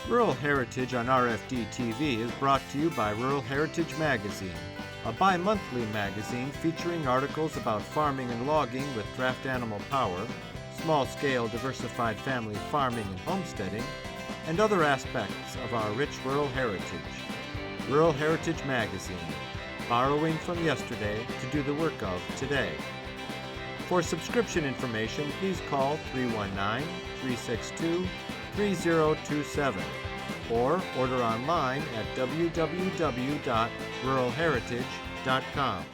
Rural Heritage on RFD TV is brought to you by Rural Heritage Magazine, a bi-monthly magazine featuring articles about farming and logging with draft animal power, small-scale diversified family farming and homesteading, and other aspects of our rich rural heritage. Rural Heritage Magazine, borrowing from yesterday to do the work of today. For subscription information, please call 319-362-3027 or order online at www.ruralheritage.com.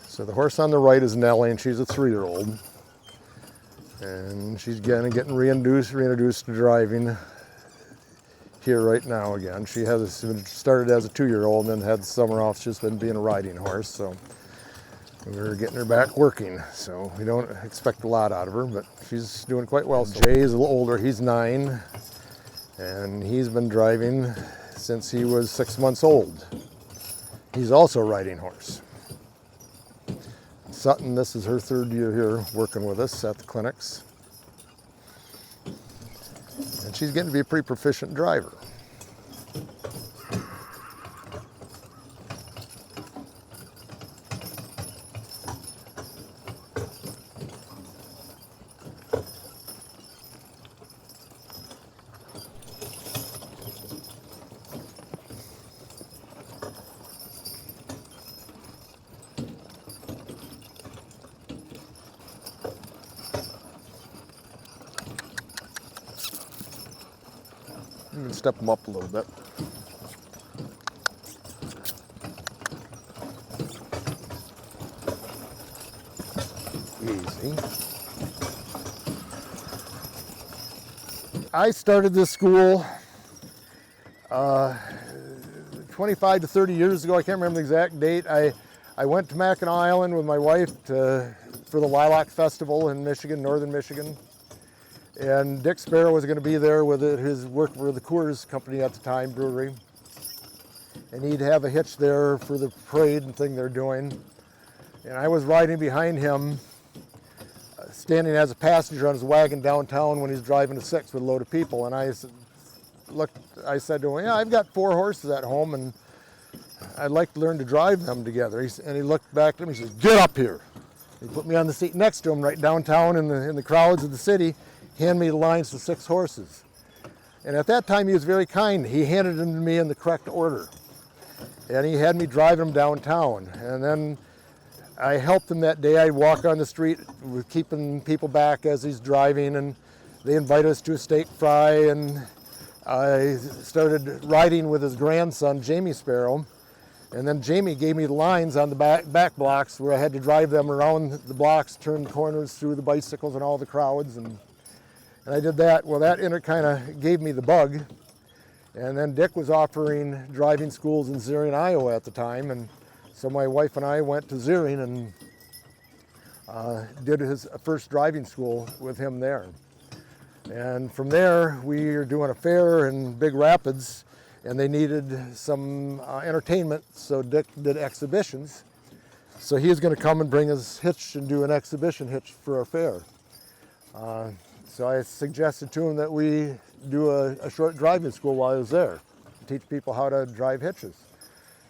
So the horse on the right is Nellie, and she's a 3-year-old. And she's getting reintroduced to driving here right now again. She started as a 2-year-old and then had the summer off. She's been being a riding horse, so we're getting her back working. So we don't expect a lot out of her, but she's doing quite well. Jay is a little older, he's 9, and he's been driving since he was 6 months old. He's also a riding horse. Sutton, this is her 3rd year here working with us at the clinics. And she's getting to be a pretty proficient driver. You can step them up a little bit. Easy. I started this school 25 to 30 years ago. I can't remember the exact date. I went to Mackinac Island with my wife for the Lilac Festival in Michigan, northern Michigan. And Dick Sparrow was going to be there with his work for the Coors Company at the time, brewery. And he'd have a hitch there for the parade and thing they're doing. And I was riding behind him, standing as a passenger on his wagon downtown when he's driving a 6 with a load of people. And I said to him, yeah, I've got 4 horses at home and I'd like to learn to drive them together. And he looked back at me and he says, get up here. He put me on the seat next to him right downtown in the crowds of the city. Hand me the lines to 6 horses. And at that time he was very kind. He handed them to me in the correct order. And he had me drive them downtown. And then I helped him that day. I'd walk on the street with keeping people back as he's driving, and they invited us to a steak fry, and I started riding with his grandson, Jamie Sparrow. And then Jamie gave me the lines on the back blocks where I had to drive them around the blocks, turn corners through the bicycles and all the crowds. And I did that. Well, that kind of gave me the bug. And then Dick was offering driving schools in Zering, Iowa at the time. And so my wife and I went to Zering and did his first driving school with him there. And from there, we were doing a fair in Big Rapids, and they needed some entertainment, so Dick did exhibitions. So he was going to come and bring his hitch and do an exhibition hitch for our fair. So I suggested to him that we do a short driving school while I was there, teach people how to drive hitches.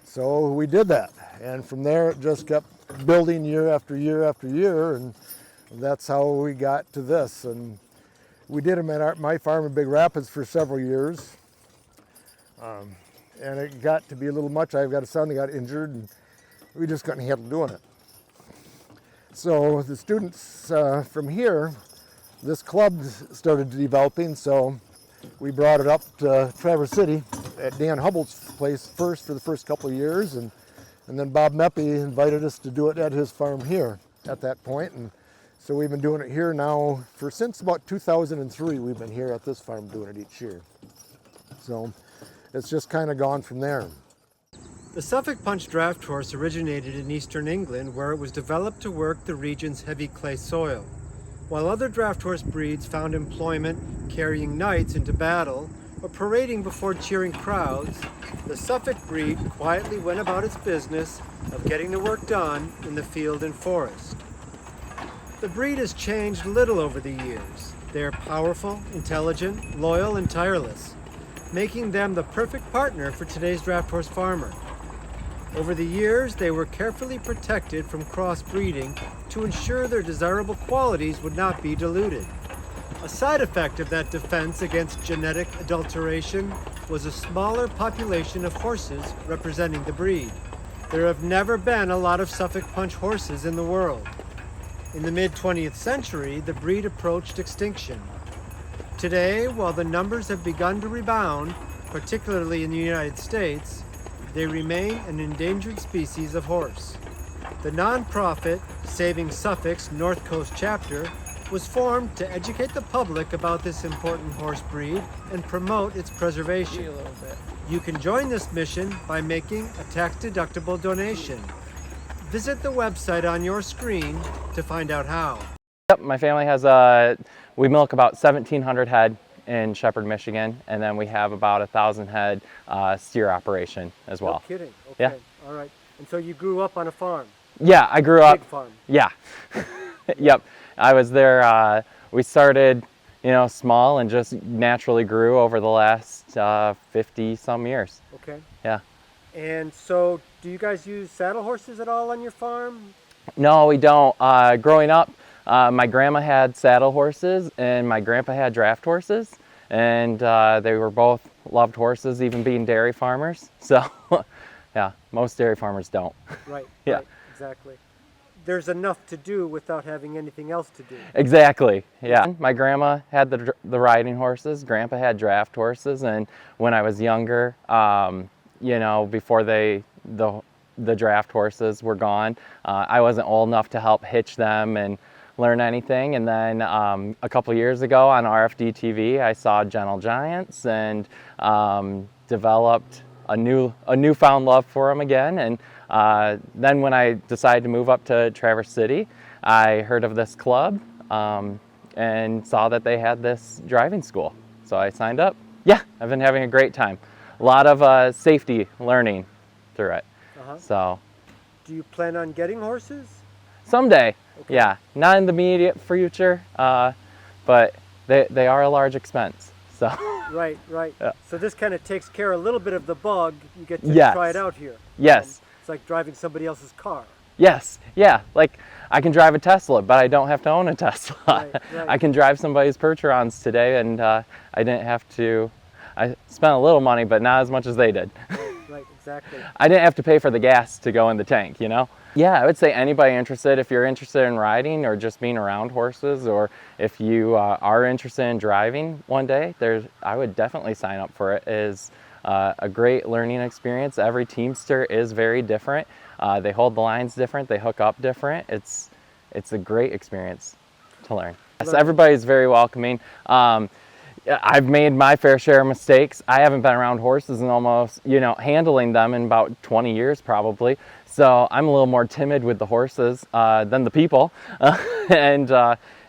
So we did that, and from there it just kept building year after year after year, and that's how we got to this. And we did them at my farm in Big Rapids for several years, and it got to be a little much. I've got a son that got injured, and we just couldn't handle doing it. So the students from here, this club started developing, so we brought it up to Traverse City at Dan Hubble's place first for the first couple of years, and then Bob Meppy invited us to do it at his farm here at that point, and so we've been doing it here now since about 2003. We've been here at this farm doing it each year. So it's just kind of gone from there. The Suffolk Punch draft horse originated in eastern England, where it was developed to work the region's heavy clay soil. While other draft horse breeds found employment carrying knights into battle or parading before cheering crowds, the Suffolk breed quietly went about its business of getting the work done in the field and forest. The breed has changed little over the years. They are powerful, intelligent, loyal, and tireless, making them the perfect partner for today's draft horse farmer. Over the years, they were carefully protected from crossbreeding to ensure their desirable qualities would not be diluted. A side effect of that defense against genetic adulteration was a smaller population of horses representing the breed. There have never been a lot of Suffolk Punch horses in the world. In the mid-20th century, the breed approached extinction. Today, while the numbers have begun to rebound, particularly in the United States, they remain an endangered species of horse. The nonprofit Saving Suffolk's North Coast chapter was formed to educate the public about this important horse breed and promote its preservation. You can join this mission by making a tax-deductible donation. Visit the website on your screen to find out how. Yep, my family has we milk about 1,700 head in Shepherd, Michigan, and then we have about 1,000 head steer operation as well. No kidding. Okay. Yeah. All right. And so you grew up on a farm? Yeah, I grew up. Big farm. Yeah. Yep. I was there. We started, small and just naturally grew over the last 50 some years. Okay. Yeah. And so do you guys use saddle horses at all on your farm? No, we don't. Growing up, my grandma had saddle horses and my grandpa had draft horses, and they were both loved horses, even being dairy farmers. So, yeah, most dairy farmers don't. Right, Yeah. right, exactly. There's enough to do without having anything else to do. Exactly, yeah. My grandma had the riding horses, grandpa had draft horses, and when I was younger, before the draft horses were gone, I wasn't old enough to help hitch them and learn anything, and then a couple years ago on RFD TV I saw Gentle Giants and developed a newfound love for them again, and then when I decided to move up to Traverse City, I heard of this club and saw that they had this driving school, so I signed up. Yeah, I've been having a great time. A lot of safety learning through it. So, do you plan on getting horses? Someday. Okay. Yeah, not in the immediate future, but they are a large expense. So. Right, right. Yeah. So this kind of takes care of a little bit of the bug. You get to Yes. try it out here. Yes. It's like driving somebody else's car. Yes. Yeah. Like I can drive a Tesla, but I don't have to own a Tesla. Right, right. I can drive somebody's Percherons today, and I didn't have to. I spent a little money, but not as much as they did. Right, exactly. I didn't have to pay for the gas to go in the tank, Yeah, I would say anybody interested, if you're interested in riding or just being around horses, or if you are interested in driving one day, I would definitely sign up for it. It is a great learning experience. Every teamster is very different. They hold the lines different, they hook up different. It's a great experience to learn. Yes, everybody's very welcoming. I've made my fair share of mistakes. I haven't been around horses and almost, handling them in about 20 years probably. So I'm a little more timid with the horses than the people. And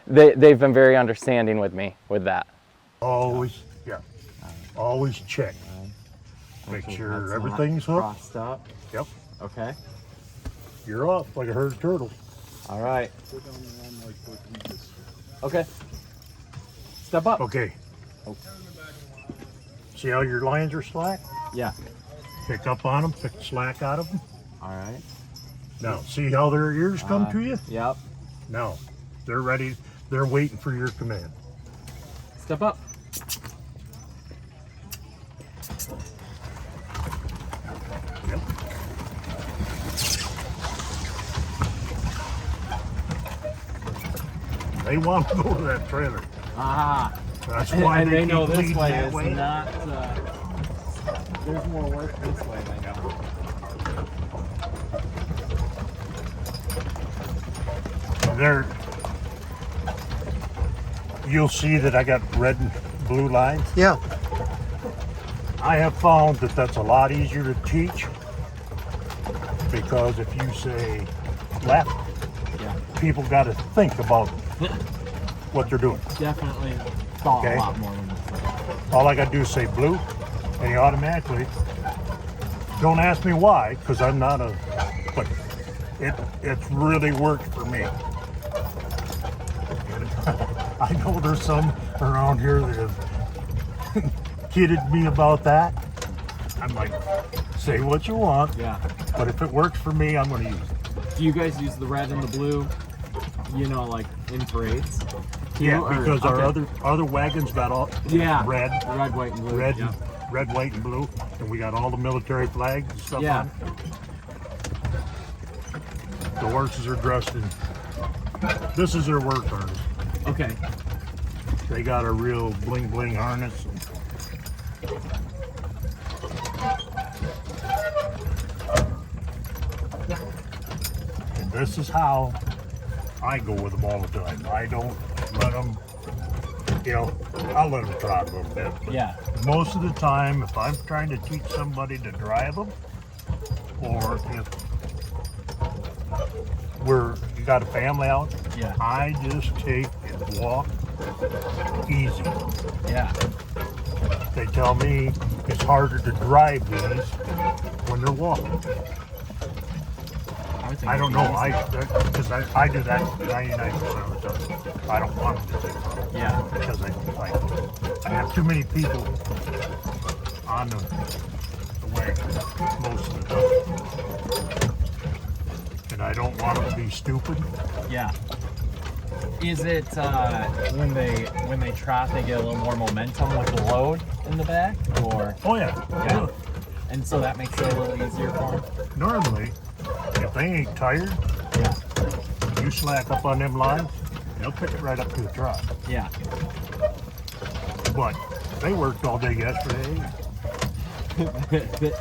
they've been very understanding with me with that. Always check. Make sure everything's hooked. Crossed up. Yep. Okay. You're off like a herd of turtles. All right. Okay. Step up. Okay. Oh. See how your lines are slack? Yeah. Pick up on them, pick the slack out of them. All right. Now, see how their ears come to you? Yep. Now, they're ready. They're waiting for your command. Step up. Yep. They want to go to that trailer. Ah. That's why And they keep know this leading way that is way. not. There's more work this way. They know. There, you'll see that I got red and blue lines. Yeah. I have found that that's a lot easier to teach because if you say left, Yeah. people got to think about what they're doing. Definitely thought Okay. a lot more than this. All I got to do is say blue, and he automatically. Don't ask me why, because I'm not a. But it's really worked for me. I know there's some around here that have kidded me about that. I'm like, say what you want, Yeah. but if it works for me, I'm going to use it. Do you guys use the red and the blue? You know, like in parades? Yeah, Or- because our okay. other wagons got all Yeah. red, Red, white, and blue. red, Yeah. red, white, and blue, and we got all the military flags and stuff Yeah. on it. The horses are dressed in. This is their work harness. Okay. They got a real bling bling harness. And this is how I go with them all the time. I don't let them, I'll let them trot a little bit. But Yeah. most of the time, if I'm trying to teach somebody to drive them, or if you got a family out, Yeah. I just take and walk easy. Yeah. They tell me it's harder to drive these when they're walking. would think I don't it'd know. be Because I do that 99% of the time. I don't want them to do that. easy. Yeah. Because I have too many people on the wagon most of the time. And I don't want them to be stupid. Yeah. Is it when they trot they get a little more momentum with the load in the back, or Oh yeah. yeah, and so that makes it a little easier for them? Normally, if they ain't tired, Yeah. you slack up on them lines, they'll pick it right up to the trot. Yeah. But they worked all day yesterday.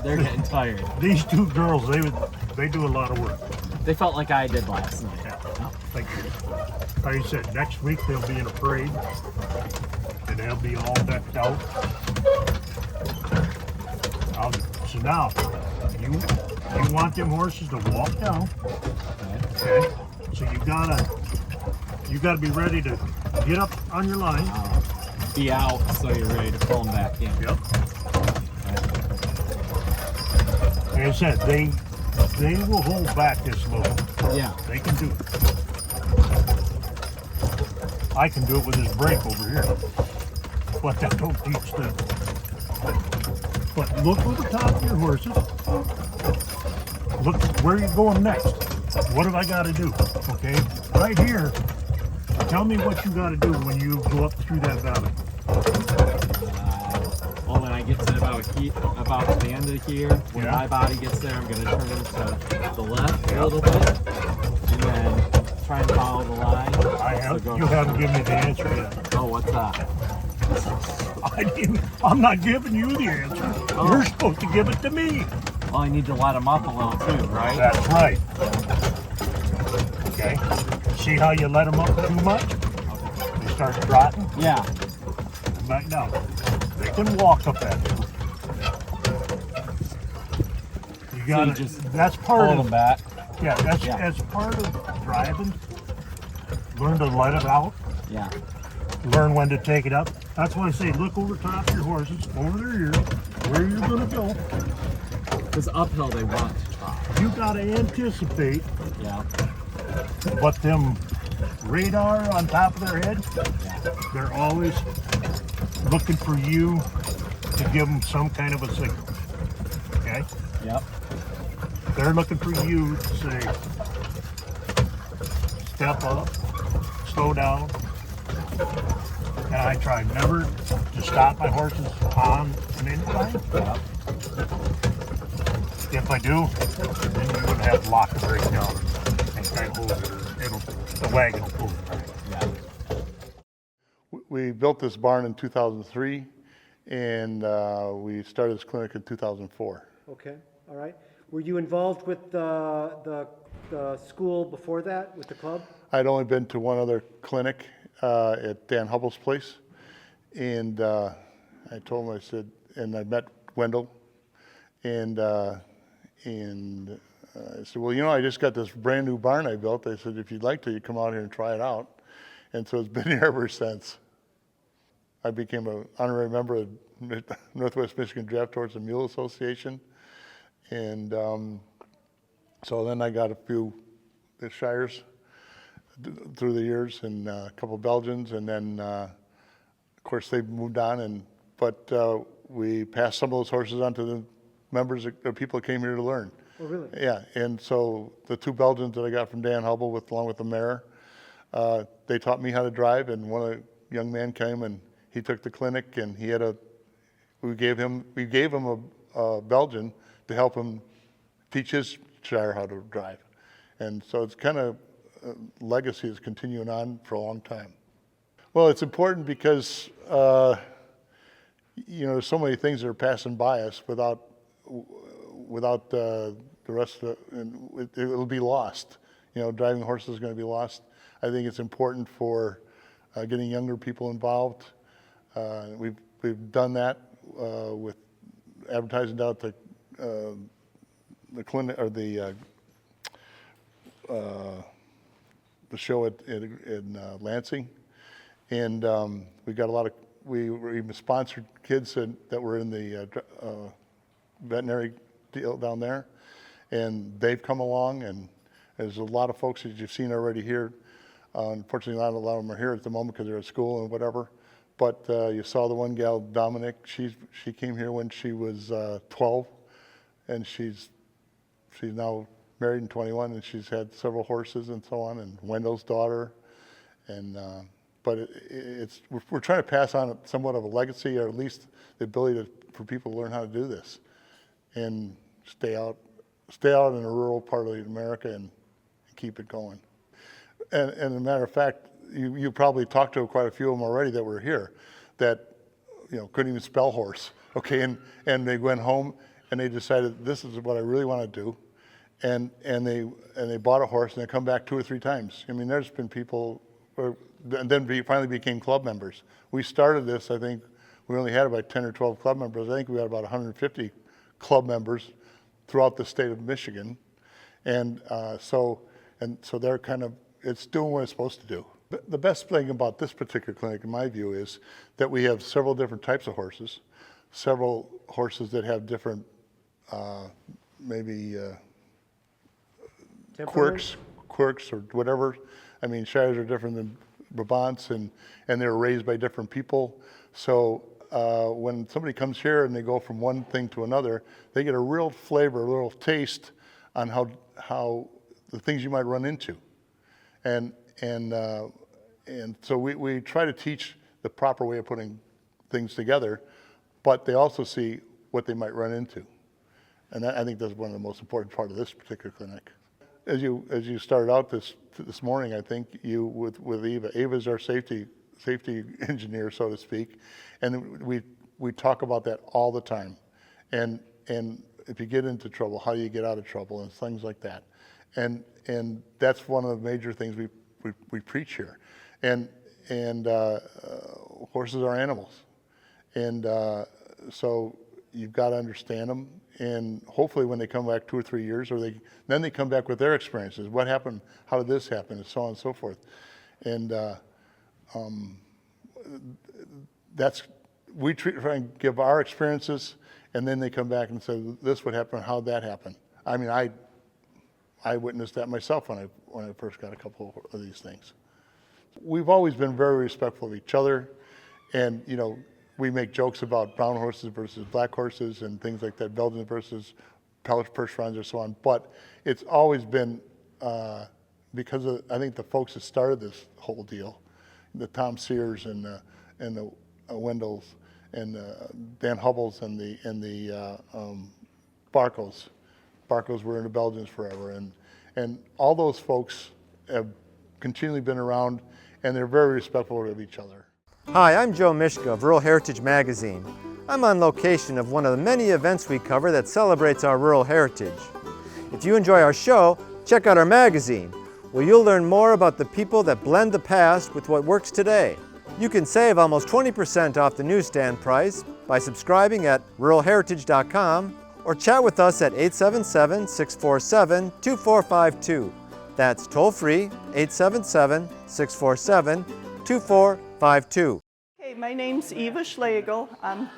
They're getting tired. These two girls, they do a lot of work. They felt like I did last night. Yeah. Like I said, next week they'll be in a parade and they'll be all decked out. So now, you want them horses to walk down, okay? So you gotta be ready to get up on your line. Be out so you're ready to pull them back in. Yep. Like I said, they will hold back this load. Yeah. They can do it. I can do it with this brake over here. But that don't teach them. But look over the top of your horses. Look where you're going next. What have I got to do? Okay, right here. Tell me what you got to do when you go up through that valley. Well, when I get to about the end of here, when Yeah. my body gets there, I'm gonna turn into the left a little bit, and then try and follow the line. You haven't given me the answer yet. Oh, what's that? I'm not giving you the answer. Oh. You're supposed to give it to me. Well, I need to let them up a little too, right? That's right. Okay. See how you let them up too much? They start trotting. Yeah. Back down. They can walk up that hill. You got to. just That's part Pull of. them back. Yeah. That's part of driving. Learn to let it out. Yeah. Learn when to take it up. That's why I say look over top of your horses, over their ears, where you're going to go. Because uphill they want to trot. You got to anticipate Yeah. what them radar on top of their head. Yeah. They're always looking for you to give them some kind of a signal. Okay? Yep. They're looking for you to say, step up, slow down. And I try never to stop my horses on an incline. Yep. If I do, then you would have to lock the brake down and kind of hold it, or the wagon will pull it. Yeah. we built this barn in 2003, and we started this clinic in 2004. Okay, all right. Were you involved with the school before that, with the club? I'd only been to one other clinic at Dan Hubble's place, and I told him, I said, and I met Wendell, and I said, well, you know, I just got this brand new barn I built. I said, if you'd like to, you come out here and try it out. And so it's been here ever since. I became an honorary member of the Northwest Michigan Draft Horse and Mule Association. And so then I got a few Shires through the years, and a couple Belgians, and then of course they moved on, but we passed some of those horses on to the members, the people that came here to learn. Oh, really? Yeah, and so the two Belgians that I got from Dan Hubble, along with the mare, they taught me how to drive, and one young man came and he took the clinic, and we gave him a Belgian to help him teach his Shire how to drive. And so it's kind of legacy is continuing on for a long time. Well, it's important because you know, there's so many things that are passing by us without the rest of it, it'll be lost. You know, driving horses is going to be lost. I think it's important for getting younger people involved. We've done that with advertising down at the clinic, or the show in Lansing, and we got a lot of, we even sponsored kids that were in the veterinary deal down there, and they've come along, and there's a lot of folks that you've seen already here. Unfortunately, not a lot of them are here at the moment because they're at school and whatever, but you saw the one gal, Dominic, she came here when she was 12, and she's now married and 21, and she's had several horses and so on, and Wendell's daughter, and but we're trying to pass on somewhat of a legacy, or at least the ability for people to learn how to do this, and stay out in a rural part of America and keep it going. And as a matter of fact, you probably talked to quite a few of them already that were here, that couldn't even spell horse, okay, and they went home and they decided, this is what I really want to do. And they bought a horse, and they come back 2 or 3 times. I mean, there's been people, and then finally became club members. We started this, I think, we only had about 10 or 12 club members. I think we had about 150 club members throughout the state of Michigan. And so they're kind of, it's doing what it's supposed to do. But the best thing about this particular clinic, in my view, is that we have several different types of horses, several horses that have different, maybe, quirks or whatever. I mean, Shires are different than Brabants, and they're raised by different people. So when somebody comes here and they go from one thing to another, they get a real flavor, a little taste on how the things you might run into. And so we try to teach the proper way of putting things together, but they also see what they might run into. And I think that's one of the most important part of this particular clinic. As you started out this morning, I think you with Eva. Eva's our safety engineer, so to speak, and we talk about that all the time. And if you get into trouble, how do you get out of trouble, and things like that. And that's one of the major things we preach here. And horses are animals, and so you've got to understand them. And hopefully when they come back 2 or 3 years, then they come back with their experiences. What happened? How did this happen? And so on and so forth. And we try and give our experiences, and then they come back and say, this would happen, how'd that happen? I mean, I witnessed that myself when I first got a couple of these things. We've always been very respectful of each other, and we make jokes about brown horses versus black horses and things like that, Belgians versus Percherons or so on. But it's always been because of, I think, the folks that started this whole deal, the Tom Sears and the Wendells and Dan Hubbles and the Barkos. Barkos were in the Belgians forever, and all those folks have continually been around, and they're very respectful of each other. Hi, I'm Joe Mishka of Rural Heritage Magazine. I'm on location of one of the many events we cover that celebrates our rural heritage. If you enjoy our show, check out our magazine, where you'll learn more about the people that blend the past with what works today. You can save almost 20% off the newsstand price by subscribing at ruralheritage.com or chat with us at 877-647-2452. That's toll-free, 877-647-2452. Hey, my name's Eva Schlegel. I'm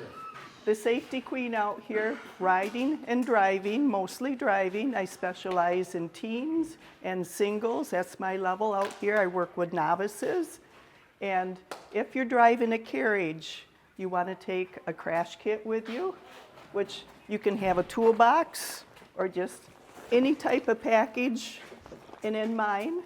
the safety queen out here, riding and driving, mostly driving. I specialize in teams and singles. That's my level out here. I work with novices. And if you're driving a carriage, you want to take a crash kit with you, which you can have a toolbox or just any type of package. And in mine,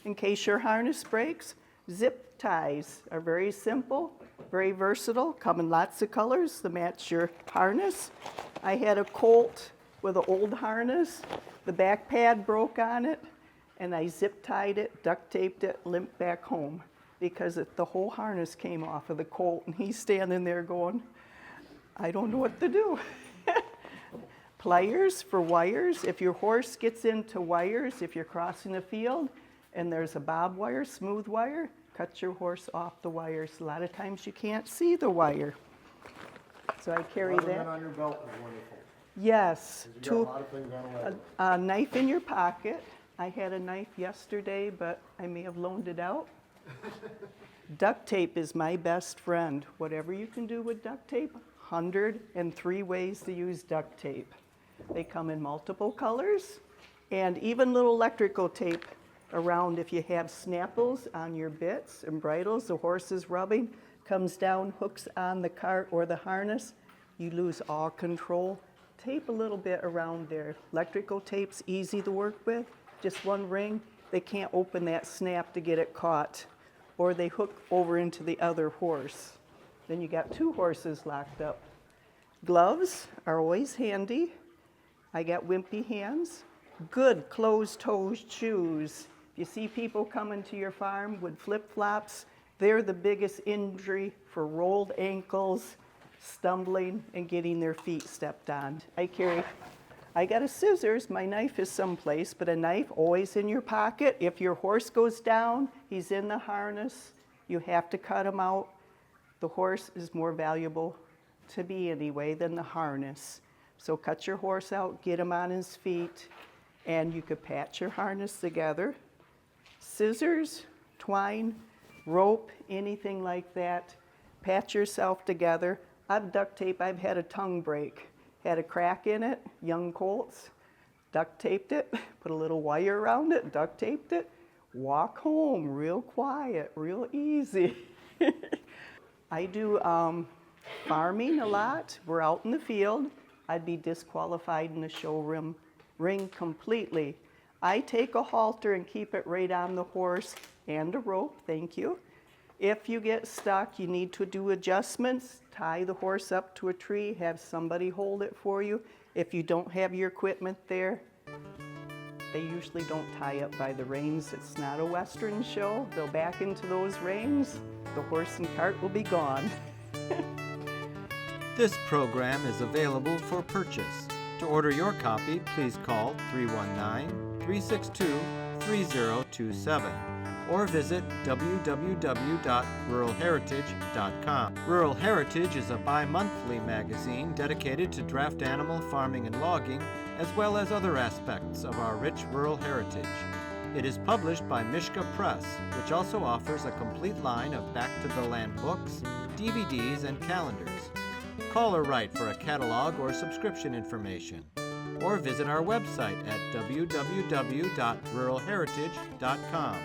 in case your harness breaks, zip ties are very simple, very versatile, come in lots of colors to match your harness. I had a Colt with an old harness. The back pad broke on it, and I zip tied it, duct taped it, limped back home because the whole harness came off of the Colt, and he's standing there going, I don't know what to do. Pliers for wires. If your horse gets into wires, if you're crossing a field and there's a bob wire, smooth wire, cut your horse off the wires. A lot of times you can't see the wire. So I carry that. That on your belt is wonderful. Yes. You got a lot of things on the way. A knife in your pocket. I had a knife yesterday, but I may have loaned it out. Duct tape is my best friend. Whatever you can do with duct tape, 103 ways to use duct tape. They come in multiple colors, and even little electrical tape around if you have snapples on your bits and bridles, the horse is rubbing, comes down, hooks on the cart or the harness, you lose all control. Tape a little bit around there. Electrical tape's easy to work with, just one ring. They can't open that snap to get it caught, or they hook over into the other horse. Then you got two horses locked up. Gloves are always handy. I got wimpy hands. Good closed-toed shoes. If you see people coming to your farm with flip-flops, they're the biggest injury for rolled ankles, stumbling, and getting their feet stepped on. I got a scissors. My knife is someplace, but a knife always in your pocket. If your horse goes down, he's in the harness. You have to cut him out. The horse is more valuable to me anyway than the harness. So cut your horse out, get him on his feet, and you could patch your harness together. Scissors, twine, rope, anything like that. Patch yourself together. I've duct tape, I've had a tongue break. Had a crack in it, young colts, duct taped it, put a little wire around it, duct taped it, walk home real quiet, real easy. I do farming a lot. We're out in the field. I'd be disqualified in the showroom ring completely. I take a halter and keep it right on the horse and a rope, thank you. If you get stuck, you need to do adjustments, tie the horse up to a tree, have somebody hold it for you. If you don't have your equipment there, they usually don't tie up by the reins. It's not a Western show. They'll back into those reins, the horse and cart will be gone. This program is available for purchase. To order your copy, please call 319-362-3027 or visit www.ruralheritage.com. Rural Heritage is a bi-monthly magazine dedicated to draft animal farming and logging, as well as other aspects of our rich rural heritage. It is published by Mishka Press, which also offers a complete line of back-to-the-land books, DVDs, and calendars. Call or write for a catalog or subscription information, or visit our website at www.ruralheritage.com.